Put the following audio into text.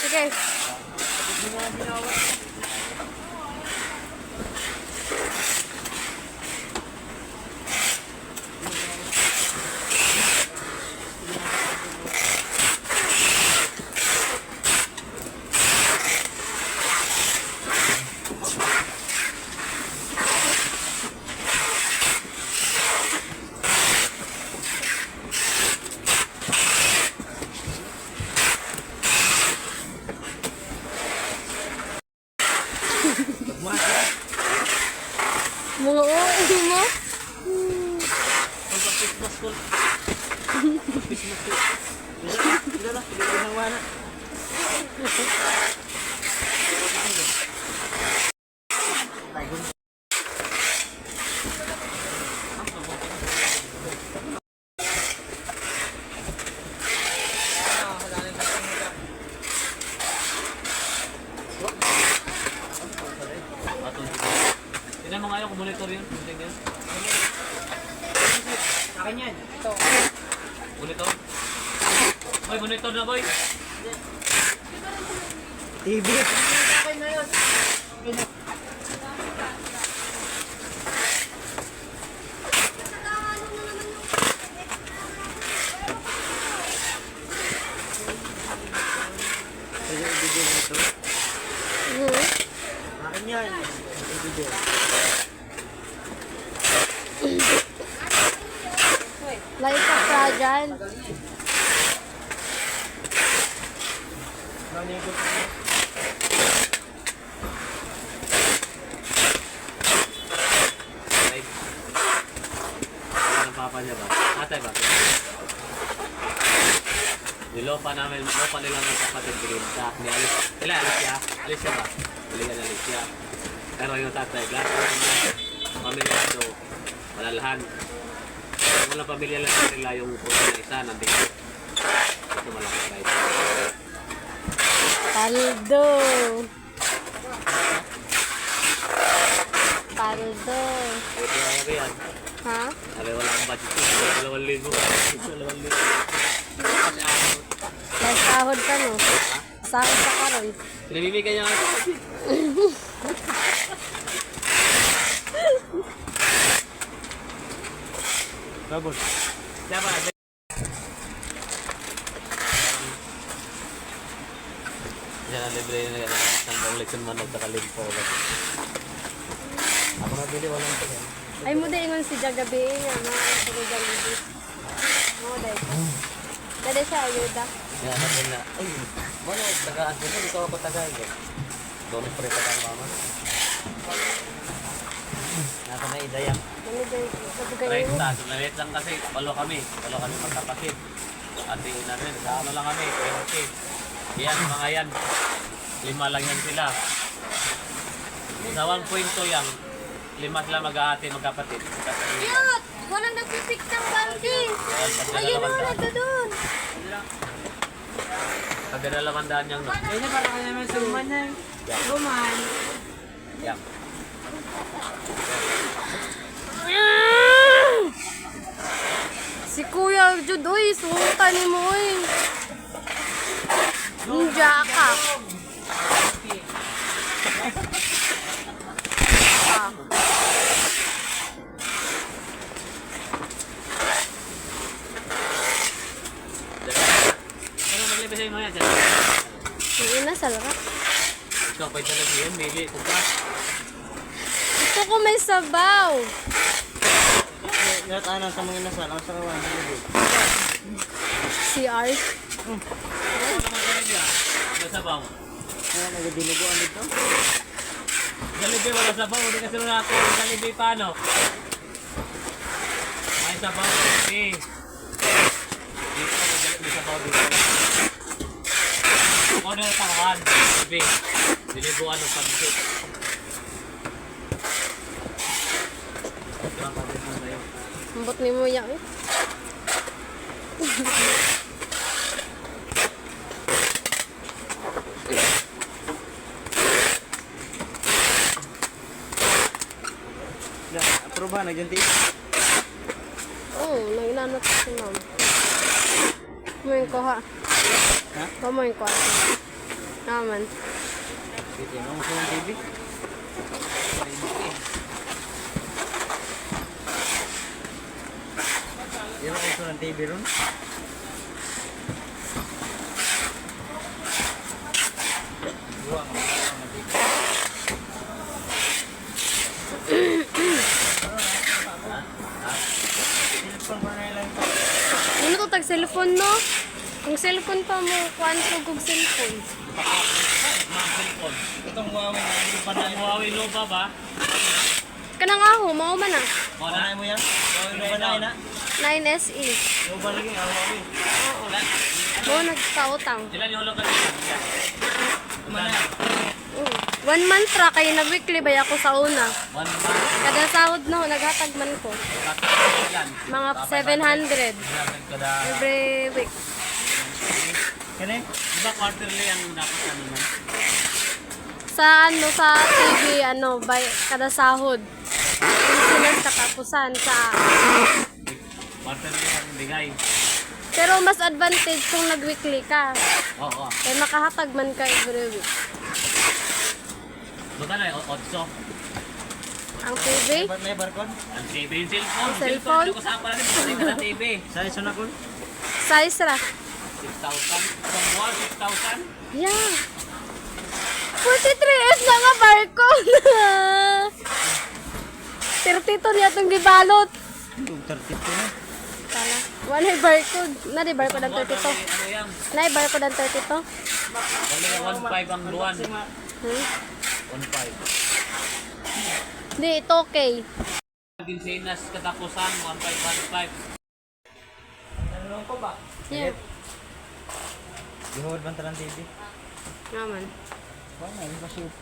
Sige. Mga OA mo? Tignan mo nga yung monitor yun. Tignan. Akin yan. Ito. Monitor? Boy, monitor na boy. TV. Akin na yun. Pwede i-video mo ito. Akin yan. I-video. Like a fragile. Nanigot mo. Ay. Ano ang papa niya ba? Atay ba? Nilopa namin, lopa nila ng kapatid green sa ni Alice. Sila, Alicia. Alicia ba? Biligan na Alicia. Pero yung tatay, lahat ng pamilya ito, malalahan. Walang pamilya lang nila yung puso na isa, nandito. Ito malaki guys. Paldo. Paldo. Ito na yan. Ha? Sabi wala akong budget ko. 2,000. 2,000. May sahod ka no? Sahod ka karon. Pinabibigyan niya nga ito. Babos. Siya ba? Siya na libre na yan. Hanggang leksyon man at nakalimpo. Ako nabili, walang ito. Ay mo din ingon si Jagabi nga na sa Jollibee. Mo dai. Dali siya ayuda. Yan natin na. Ay, wala. Tagaan ko. Ito ako tagaan. Doon pre tagaan mama. Nasa na idayang. Ano dai sa bugay Right, mo? taas. Maliit lang kasi. Walo kami magkapatid. Ate natin. Sa ano lang kami. 20. Yan, mga yan. 5 lang yan sila. Sa 1.2 yan. 5 sila mag-aate, magkapatid. Cute! Walang nagpipik ng banking. Ayun na nito doon. Pagdadalawandaan niyang no. Kaya para ka naman suman na. Suman. Yan. Si Kuya Jud, uy, sultan ni mo, uy. Ninja ka. Ah. Ano maglibay sa'yo mga yan? Yung ina, salak. Ikaw pa'y talaga yun, mili. Kuka. Gusto ko may sabaw. Ngayon tayo sa mga inasal. Ang sarawan. CR. Ano naman kayo niya? Wala sabaw. Kaya nagadinuguan dito. Jollibee wala sabaw. Hindi kasi nung ako. Jollibee paano? May sabaw. Okay. Dito may sabaw dito. Kung ano yung tangan. Jollibee. Dinibuan ng pansit. Ito ang pagkakas na sa'yo. Ambot ni mo yan, eh. Approve ba? Nagyanti? Oo, naglanat si ma'am. Kumain ko ha. Ha? Kumain ko ha. Naman. Sige, ano gusto ng TV? Yan ang gusto ng TV ron? Buwang ang TV. Cellphone pa na lang. Ano to tag cellphone no? Kung cellphone pa mo, kuan ko kog cellphone. Mga cellphone. Itong Huawei na hindi pa na Ang Huawei Nova ba? Kanang aho, mao man na. Panay mo yan? Huawei ba na na? 9SE. Yung ba lagi ang Huawei? Oo. Mo nagkautang. Ilan yung hulog ka dito? Manay. 1 month ra kay nag-weekly bay ako sa una. 1 month. Kada sahod no, naghatag man ko. Ilan? Mga 700 Kada... every week. Kani? Di ba quarterly ang dapat ano man? Sa ano sa TV by kada sahod. Sinas katapusan sa Quarterly ang bigay. pero mas advantage kung nag-weekly ka. Oo. Kaya makahatag man ka every week. Buta na yung 8. Ang TV, Ba't may barcode? Ang TV yung cellphone. Ang cellphone? Hindi ko saan pala rin. Pwede ka sa TV. Sa iso na ko? size ra. 6,000. From buwan, 6,000. Yeah. 43S na nga barcode. 32 niya itong gibalot. Yung 32 na. Tala. Wala yung barcode. Na di barcode ang 32. Ano yan? Na yung barcode ang 32. Wala yung 1,500 ang buwan. 1,500. Hindi, ito okay. Ginsinas katapusan, 1,515. Ano ko ba? Yeah. Gihod man talang TV. Naman. Wala, hindi pa shoot.